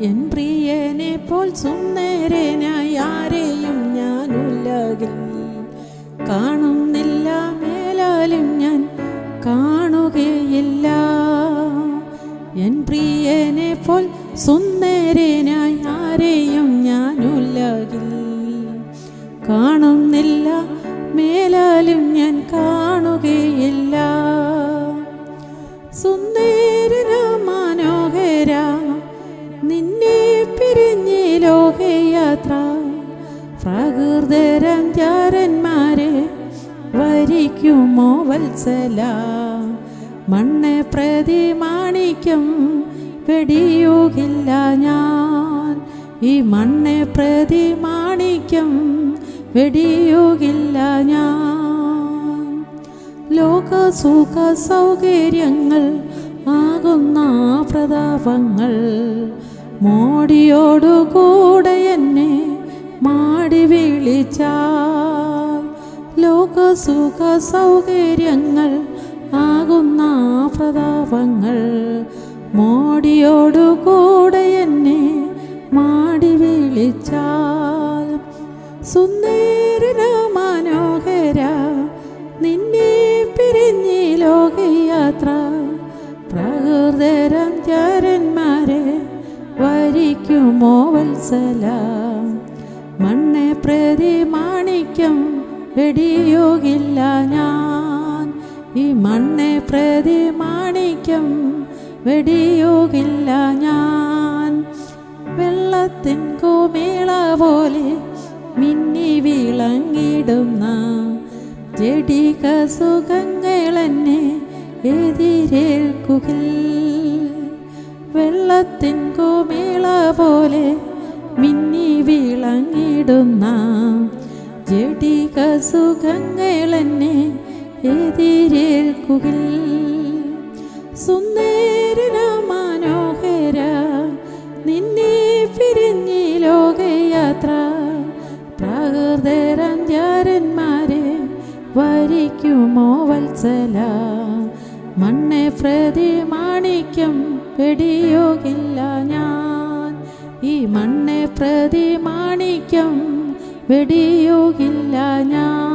N പ്രിയനെ പോൽ സുന്ദരനായി ആരെയും ഞാൻ ഉലകിൽ കാണുന്നില്ല, മേലാലും ഞാൻ കാണുകയില്ല. എൻ പ്രിയനെ പോൽ സുന്ദരനായി ആരെയും ഞാൻ ഉലകിൽ കാണുന്നില്ല, മേലാലും ഞാൻ കാണുകയില്ല. സുന്ദരന മനോഹര നിന്നെ പിരിഞ്ഞ് ലോകയാത്ര പ്രകൃതരം ചാരന്മാരെ വരിക്കുമോ വത്സല. മണ്ണെ പ്രതി മാണിക്യം വെടിയുകില്ല ഞാൻ, ഈ മണ്ണെ പ്രതി മാണിക്യം വെടിയുകില്ല ഞാൻ. ലോകസുഖ സൗകര്യങ്ങൾ ആകുന്ന പ്രതാപങ്ങൾ മോടിയോടുകൂടെ എന്നെ മാടി വിളിച്ചാൽ, ലോകസുഖ സൗകര്യങ്ങൾ ആകുന്ന പ്രതാപങ്ങൾ മോടിയോടുകൂടെ എന്നെ മാടി വിളിച്ചാൽ, സുന്ദരന മനോഹര നിന്നെ പിരിഞ്ഞ് ലോകയാത്ര പ്രകൃതരം ചാരന്മാരെ വരിക്കുമോ വത്സല. മണ്ണെ പ്രതി മാണിക്യം വെടിയുകില്ല ഞാൻ, ഈ മണ്ണെ പ്രതി മാണിക്യം വെടിയുകില്ല ഞാൻ. വെള്ളത്തിൻ കുമിള പോലെ മിന്നി വിളങ്ങിടുന്ന ജഡിക സുഖങ്ങളെന്നെ എതിരേൽക്കുകിൽ. വെള്ളത്തിൻ കുമിള പോലെ മിന്നി വിളങ്ങിടുന്ന ജഡിക സുഖങ്ങളെന്നെ എതിരേൽക്കുകിൽ. സുന്ദരന മനോഹര നിന്നെ പിരിഞ്ഞ് ലോകയാത്ര പ്രകൃതരം ചാരന്മാരെ വരിക്കുമോ വത്സല. മണ്ണെ പ്രതി മാണിക്യം വെടിയുകില്ല ഞാൻ, ഈ മണ്ണെ പ്രതി മാണിക്യം വെടിയുകില്ല ഞാൻ.